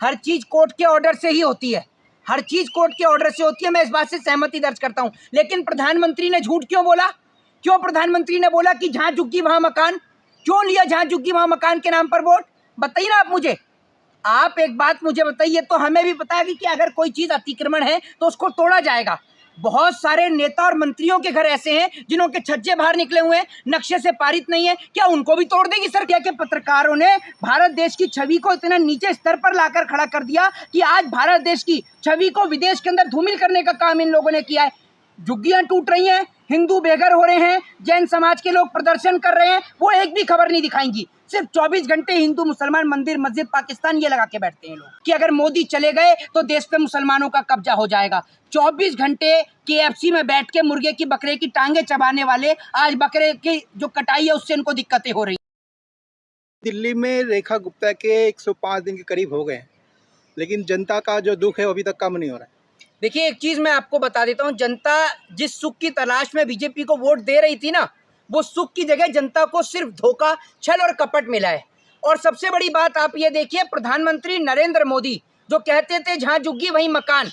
हर चीज कोर्ट के ऑर्डर से ही होती है, हर चीज कोर्ट के ऑर्डर से होती है। मैं इस बात से सहमति दर्ज करता हूं, लेकिन प्रधानमंत्री ने झूठ क्यों बोला? क्यों प्रधानमंत्री ने बोला कि जहां झुग्गी वहां मकान? क्यों लिया जहां झुग्गी वहां मकान के नाम पर वोट? बताइए ना आप मुझे। आप एक बात मुझे बताइए, तो हमें भी पता है कि अगर कोई चीज अतिक्रमण है तो उसको तोड़ा जाएगा। बहुत सारे नेता और मंत्रियों के घर ऐसे हैं जिन्हों के छज्जे बाहर निकले हुए हैं, नक्शे से पारित नहीं है, क्या उनको भी तोड़ देगी सरकार? के पत्रकारों ने भारत देश की छवि को इतना नीचे स्तर पर लाकर खड़ा कर दिया कि आज भारत देश की छवि को विदेश के अंदर धूमिल करने का काम इन लोगों ने किया है। झुग्गियां टूट रही हैं, हिंदू बेघर हो रहे हैं, जैन समाज के लोग प्रदर्शन कर रहे हैं, वो एक भी खबर नहीं दिखाएंगी। सिर्फ 24 घंटे हिंदू मुसलमान मंदिर मस्जिद पाकिस्तान ये लगा के बैठते हैं लोग कि अगर मोदी चले गए तो देश पे मुसलमानों का कब्जा हो जाएगा। 24 घंटे KFC में बैठ के मुर्गे की बकरे की टांगे चबाने वाले आज बकरे की जो कटाई है उससे इनको दिक्कतें हो रही। दिल्ली में रेखा गुप्ता के 105 दिन के करीब हो गए हैं, लेकिन जनता का जो दुख है वो अभी तक कम नहीं हो रहा है। देखिए, एक चीज मैं आपको बता देता हूँ, जनता जिस सुख की तलाश में बीजेपी को वोट दे रही थी ना, वो सुख की जगह जनता को सिर्फ धोखा, छल और कपट मिला है। और सबसे बड़ी बात आप ये देखिए, प्रधानमंत्री नरेंद्र मोदी जो कहते थे जहां झुग्गी वहीं मकान,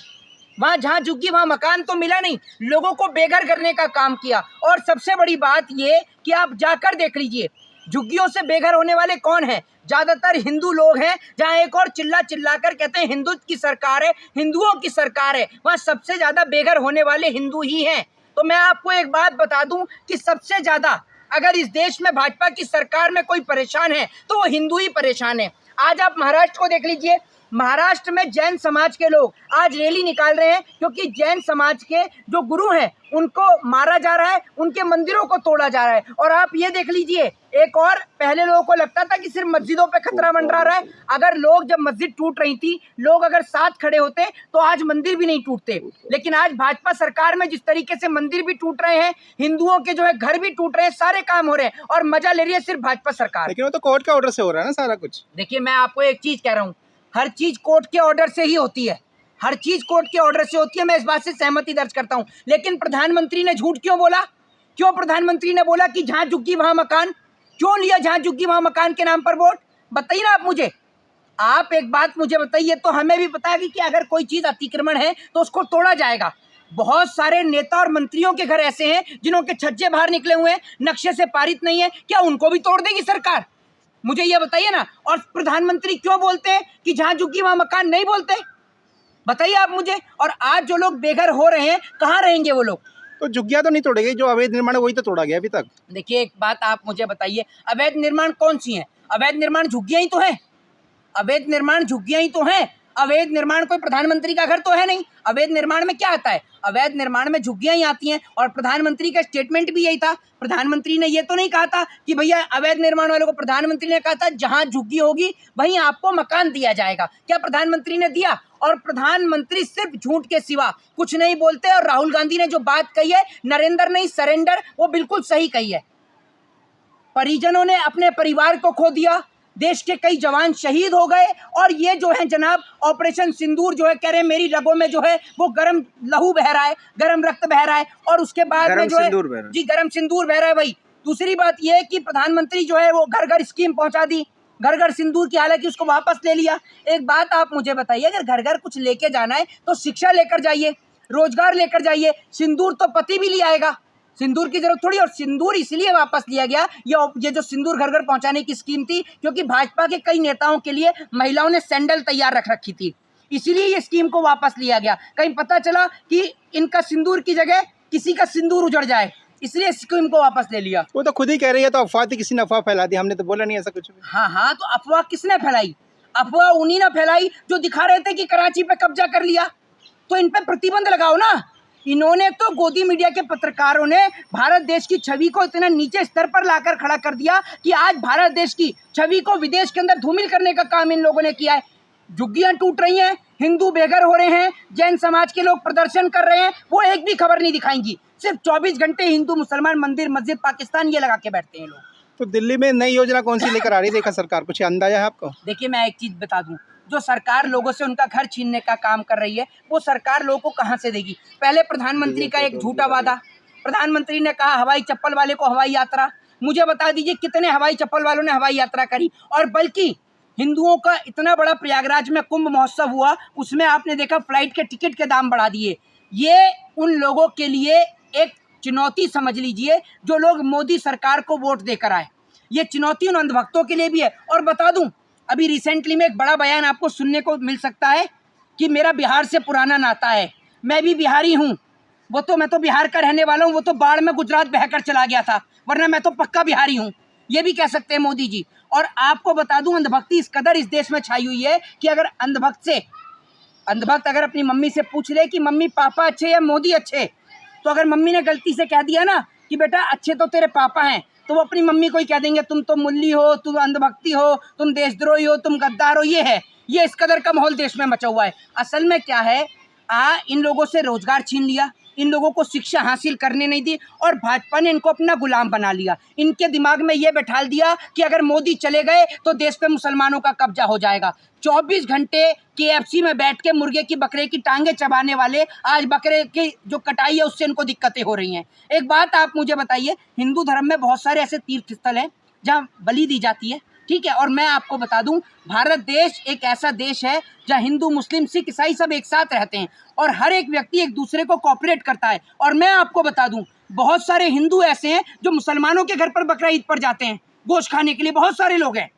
वहां जहां झुग्गी वहां मकान तो मिला नहीं, लोगों को बेघर करने का काम किया। और सबसे बड़ी बात ये कि आप जाकर देख लीजिए, झुग्गियों से बेघर होने वाले कौन हैं? ज्यादातर हिंदू लोग हैं। जहां एक और चिल्ला कर कहते हैं हिंदुत्व की सरकार है, हिंदुओं की सरकार है, वहां सबसे ज्यादा बेघर होने वाले हिंदू ही हैं। तो मैं आपको एक बात बता दूं कि सबसे ज्यादा अगर इस देश में भाजपा की सरकार में कोई परेशान है तो वो हिंदू ही परेशान है। आज आप महाराष्ट्र को देख लीजिए, महाराष्ट्र में जैन समाज के लोग आज रैली निकाल रहे हैं क्योंकि जैन समाज के जो गुरु हैं उनको मारा जा रहा है, उनके मंदिरों को तोड़ा जा रहा है। और आप ये देख लीजिए, एक और पहले लोगों को लगता था कि सिर्फ मस्जिदों पे खतरा मंडरा रहा है। अगर लोग जब मस्जिद टूट रही थी, लोग अगर साथ खड़े होते तो आज मंदिर भी नहीं टूटते। लेकिन आज भाजपा सरकार में जिस तरीके से मंदिर भी टूट रहे हैं, हिंदुओं के जो है घर भी टूट रहे हैं, सारे काम हो रहे हैं और मजा ले रही है सिर्फ भाजपा सरकार। लेकिन वो तो कोर्ट के ऑर्डर से हो रहा है ना सारा कुछ। देखिए, मैं आपको एक चीज कह रहा हूँ, हर चीज कोर्ट के ऑर्डर से ही होती है, हर चीज कोर्ट के ऑर्डर से होती है। मैं इस बात से सहमति दर्ज करता हूं, लेकिन प्रधानमंत्री ने झूठ क्यों बोला? क्यों प्रधानमंत्री ने बोला कि जहां झुग्गी वहां मकान? क्यों लिया जहां झुग्गी वहां मकान के नाम पर वोट? बताइए ना आप मुझे। आप एक बात मुझे बताइए, तो हमें भी पता है कि अगर कोई चीज अतिक्रमण है तो उसको तोड़ा जाएगा। बहुत सारे नेता और मंत्रियों के घर ऐसे हैं जिन्हों के छज्जे बाहर निकले हुए हैं, नक्शे से पारित नहीं है, क्या उनको भी तोड़ देगी सरकार? मुझे ये बताइए ना। और प्रधानमंत्री क्यों बोलते हैं कि जहां झुग्गी वहां मकान? नहीं बोलते, बताइए आप मुझे। और आज जो लोग बेघर हो रहे हैं, कहाँ रहेंगे वो लोग? तो झुग्गियां तो नहीं तोड़ेगी, जो अवैध निर्माण है वही तो तोड़ा गया अभी तक। देखिए, एक बात आप मुझे बताइए, अवैध निर्माण कौन सी है? अवैध निर्माण झुग्गियां ही तो है, अवैध निर्माण झुग्गियां ही तो हैं। अवैध निर्माण कोई प्रधानमंत्री का घर तो है नहीं। अवैध निर्माण में क्या आता है? अवैध निर्माण में झुग्गियां ही आती हैं। और प्रधानमंत्री का स्टेटमेंट भी यही था। प्रधानमंत्री ने ये तो नहीं कहा था कि भैया अवैध निर्माण वालों को, प्रधानमंत्री ने कहा था जहां झुग्गी होगी वहीं आपको मकान दिया जाएगा। क्या प्रधानमंत्री ने दिया? और प्रधानमंत्री सिर्फ झूठ के सिवा कुछ नहीं बोलते। और राहुल गांधी ने जो बात कही है, नरेंद्र नहीं सरेंडर, वो बिल्कुल सही कही है। परिजनों ने अपने परिवार को खो दिया, देश के कई जवान शहीद हो गए, और ये जो है जनाब ऑपरेशन सिंदूर जो है, कह रहे हैं मेरी रगों में जो है वो गर्म लहू बह रहा है, गर्म रक्त बह रहा है। और उसके बाद में जो है जी गर्म सिंदूर बह रहा है भाई। दूसरी बात ये है कि प्रधानमंत्री जो है वो घर घर स्कीम पहुंचा दी, घर घर सिंदूर की, हालांकि उसको वापस ले लिया। एक बात आप मुझे बताइए, अगर घर घर कुछ लेके जाना है तो शिक्षा लेकर जाइए, रोजगार लेकर जाइए, सिंदूर तो पति भी ले आएगा, सिंदूर की जरूरत थोड़ी। और सिंदूर इसलिए वापस लिया गया, ये जो सिंदूर घर घर पहुंचाने की स्कीम थी, क्योंकि भाजपा के कई नेताओं के लिए महिलाओं ने सैंडल तैयार रख रखी थी, इसीलिए ये स्कीम को वापस लिया गया। कहीं पता चला कि इनका सिंदूर की जगह किसी का सिंदूर उजड़ जाए, इसलिए स्कीम को वापस ले लिया। वो तो खुद ही कह रही है, तो अफवाह थी, किसी ने अफवाह फैला दी, हमने तो बोला नहीं ऐसा कुछ भी। हाँ, तो अफवाह किसने फैलाई? अफवाह उन्हीं ने फैलाई जो दिखा रहे थे कि कराची पे कब्जा कर लिया। तो इन पे प्रतिबंध लगाओ ना। इन्होंने तो गोदी मीडिया के पत्रकारों ने भारत देश की छवि को इतना नीचे स्तर पर लाकर खड़ा कर दिया कि आज भारत देश की छवि को विदेश के अंदर धूमिल करने का काम इन लोगों ने किया है। झुग्गियां टूट रही हैं, हिंदू बेघर हो रहे हैं, जैन समाज के लोग प्रदर्शन कर रहे हैं, वो एक भी खबर नहीं दिखाएंगी। सिर्फ 24 घंटे हिंदू मुसलमान मंदिर मस्जिद पाकिस्तान ये लगा के बैठते हैं लोग। तो दिल्ली में नई योजना कौन सी लेकर आ रही है रेखा सरकार, कुछ अंदाजा है आपको? देखिए, मैं एक चीज बता दूं, जो सरकार लोगों से उनका घर छीनने का काम कर रही है, वो सरकार लोगों को कहां से देगी? पहले प्रधानमंत्री का एक झूठा वादा, प्रधानमंत्री ने कहा हवाई चप्पल वाले को हवाई यात्रा। मुझे बता दीजिए कितने हवाई चप्पल वालों ने हवाई यात्रा करी? और बल्कि हिंदुओं का इतना बड़ा प्रयागराज में कुंभ महोत्सव हुआ, उसमें आपने देखा फ्लाइट के टिकट के दाम बढ़ा दिए। ये उन लोगों के लिए एक चुनौती समझ लीजिए जो लोग मोदी सरकार को वोट देकर आए। ये चुनौती उन अंधभक्तों के लिए भी है। और बता दूं, अभी रिसेंटली में एक बड़ा बयान आपको सुनने को मिल सकता है कि मेरा बिहार से पुराना नाता है, मैं भी बिहारी हूँ। मैं तो बिहार का रहने वाला हूँ, वो तो बाढ़ में गुजरात बहकर चला गया था, वरना मैं तो पक्का बिहारी हूँ। ये भी कह सकते हैं मोदी जी। और आपको बता दूं, अंधभक्ति इस कदर इस देश में छाई हुई है कि अगर अंधभक्त अगर अपनी मम्मी से पूछ ले कि मम्मी पापा अच्छे या मोदी अच्छे, तो अगर मम्मी ने गलती से कह दिया ना कि बेटा अच्छे तो तेरे पापा हैं, तो वो अपनी मम्मी को ही कह देंगे तुम तो मुल्ली हो, तुम अंधभक्ति हो, तुम देशद्रोही हो, तुम गद्दार हो। ये इस कदर का माहौल देश में मचा हुआ है। असल में क्या है, इन लोगों से रोजगार छीन लिया, इन लोगों को शिक्षा हासिल करने नहीं दी, और भाजपा ने इनको अपना गुलाम बना लिया। इनके दिमाग में ये बैठा दिया कि अगर मोदी चले गए तो देश पे मुसलमानों का कब्जा हो जाएगा। 24 घंटे KFC में बैठ के मुर्गे की बकरे की टांगे चबाने वाले आज बकरे की जो कटाई है उससे इनको दिक्कतें हो रही हैं। एक बात आप मुझे बताइए, हिंदू धर्म में बहुत सारे ऐसे तीर्थ स्थल हैं जहाँ बलि दी जाती है, ठीक है। और मैं आपको बता दूं, भारत देश एक ऐसा देश है जहाँ हिंदू मुस्लिम सिख ईसाई सब एक साथ रहते हैं और हर एक व्यक्ति एक दूसरे को कोऑपरेट करता है। और मैं आपको बता दूं, बहुत सारे हिंदू ऐसे हैं जो मुसलमानों के घर पर बकरा ईद पर जाते हैं गोश्त खाने के लिए, बहुत सारे लोग हैं।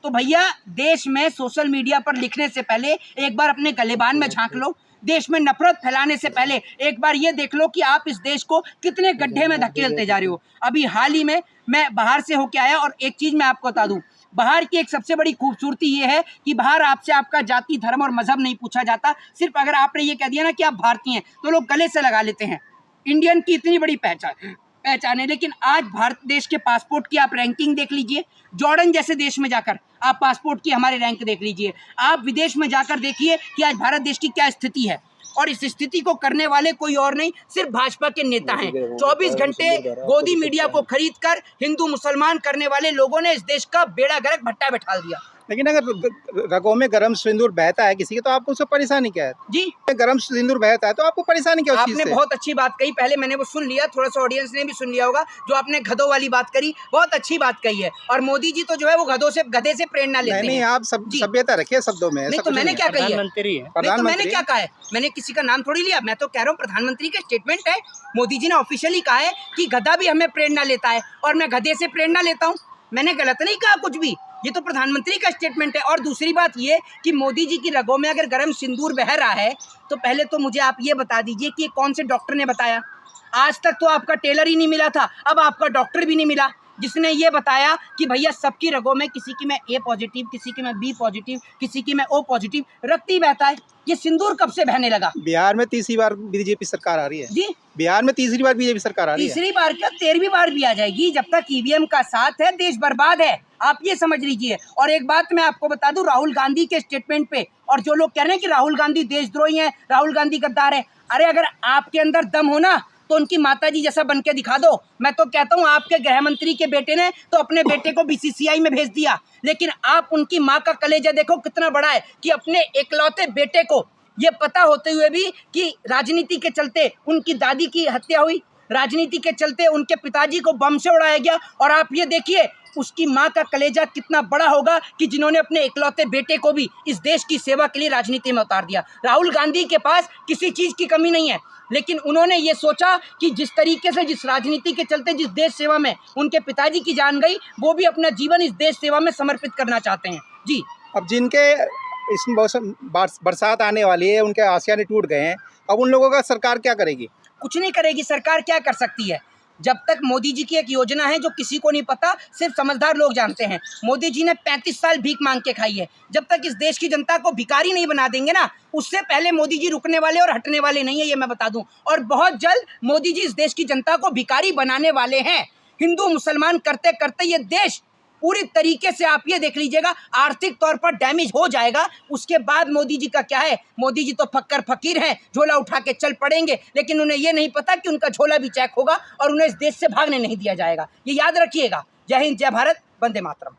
तो भैया, देश में सोशल मीडिया पर लिखने से पहले एक बार अपने गलेबान में झांक लो। देश में नफरत फैलाने से पहले एक बार ये देख लो कि आप इस देश को कितने गड्ढे में धकेलते जा रहे हो। अभी हाल ही में मैं बाहर से होके आया, और एक चीज़ मैं आपको बता दूं, बाहर की एक सबसे बड़ी खूबसूरती ये है कि बाहर आपसे आपका जाति धर्म और मजहब नहीं पूछा जाता। सिर्फ अगर आपने ये कह दिया ना कि आप भारतीय हैं तो लोग गले से लगा लेते हैं। इंडियन की इतनी बड़ी पहचान है। लेकिन आज भारत देश के पासपोर्ट की आप रैंकिंग देख लीजिए, जॉर्डन जैसे देश में जाकर आप पासपोर्ट की हमारे रैंक देख लीजिए, आप विदेश में जाकर देखिए कि आज भारत देश की क्या स्थिति है। और इस स्थिति को करने वाले कोई और नहीं, सिर्फ भाजपा के नेता हैं। 24 घंटे गोदी मीडिया को खरीदकर हिंदू मुसलमान करने वाले लोगों ने इस देश का बेड़ा गर्क भट्टा बैठा दिया। लेकिन अगर रगों में गरम सिंदूर बहता है किसी के, तो आपको उससे परेशानी क्या है? जी, गरम सिंदूर बहता है तो आपको परेशानी क्या? आपने बहुत अच्छी बात कही, पहले मैंने वो सुन लिया, थोड़ा सा ऑडियंस ने भी सुन लिया होगा। जो आपने गधों वाली बात करी, बहुत अच्छी बात कही है। और मोदी जी तो जो है वो गधे से प्रेरणा लेते हैं। नहीं, आप सभ्यता रखिए शब्दों में। नहीं तो मैंने क्या कही है? मैंने क्या कहा है? मैंने किसी का नाम थोड़ी लिया। मैं तो कह रहा हूँ प्रधानमंत्री का स्टेटमेंट है। मोदी जी ने ऑफिशियली कहा है कि गधा भी हमें प्रेरणा लेता है और मैं गधे से प्रेरणा लेता हूँ। मैंने गलत नहीं कहा कुछ भी, ये तो प्रधानमंत्री का स्टेटमेंट है। और दूसरी बात ये कि मोदी जी की रगों में अगर गर्म सिंदूर बह रहा है, तो पहले तो मुझे आप ये बता दीजिए कि कौन से डॉक्टर ने बताया? आज तक तो आपका टेलर ही नहीं मिला था, अब आपका डॉक्टर भी नहीं मिला जिसने ये बताया कि भैया सबकी रगों में, किसी की में A पॉजिटिव, किसी की में B पॉजिटिव, किसी की में O पॉजिटिव रक्त ही बहता है। ये सिंदूर कब से बहने लगा? बिहार में तीसरी बार बीजेपी सरकार आ रही है। जी, बिहार में तीसरी बार बीजेपी सरकार आ रही है। तीसरी बार क्या, 13वीं बार भी आ जाएगी। जब तक EVM का साथ है देश बर्बाद है, आप ये समझ लीजिए। और एक बात मैं आपको बता दूं, राहुल गांधी के स्टेटमेंट पे, और जो लोग कह रहे हैं कि राहुल गांधी देशद्रोही हैं, राहुल गांधी गद्दार है, अरे अगर आपके अंदर दम हो ना तो उनकी माताजी जैसा बन के दिखा दो। मैं तो कहता हूँ आपके गृह मंत्री के बेटे ने तो अपने बेटे को BCCI में भेज दिया, लेकिन आप उनकी माँ का कलेजा देखो कितना बड़ा है कि अपने एकलौते बेटे को ये पता होते हुए भी कि राजनीति के चलते उनकी दादी की हत्या हुई, राजनीति के चलते उनके पिताजी को बम से उड़ाया गया, और आप ये देखिए उसकी माँ का कलेजा कितना बड़ा होगा कि जिन्होंने अपने इकलौते बेटे को भी इस देश की सेवा के लिए राजनीति में उतार दिया। राहुल गांधी के पास किसी चीज़ की कमी नहीं है, लेकिन उन्होंने ये सोचा कि जिस तरीके से, जिस राजनीति के चलते, जिस देश सेवा में उनके पिताजी की जान गई, वो भी अपना जीवन इस देश सेवा में समर्पित करना चाहते हैं। जी, अब जिनके इस मौसम बरसात आने वाली है, उनके आशियाने टूट गए हैं, अब उन लोगों का सरकार क्या करेगी? कुछ नहीं करेगी सरकार। क्या कर सकती है? जब तक मोदी जी की एक योजना है जो किसी को नहीं पता, सिर्फ समझदार लोग जानते हैं। मोदी जी ने 35 साल भीख मांग के खाई है। जब तक इस देश की जनता को भिखारी नहीं बना देंगे ना, उससे पहले मोदी जी रुकने वाले और हटने वाले नहीं है, ये मैं बता दूं। और बहुत जल्द मोदी जी इस देश की जनता को भिखारी बनाने वाले हैं। हिंदू मुसलमान करते करते ये देश पूरी तरीके से, आप ये देख लीजिएगा, आर्थिक तौर पर डैमेज हो जाएगा। उसके बाद मोदी जी का क्या है? मोदी जी तो फक्कर फकीर हैं, झोला उठा के चल पड़ेंगे, लेकिन उन्हें ये नहीं पता कि उनका झोला भी चेक होगा और उन्हें इस देश से भागने नहीं दिया जाएगा। ये याद रखिएगा। जय हिंद, जय भारत, वंदे मातरम।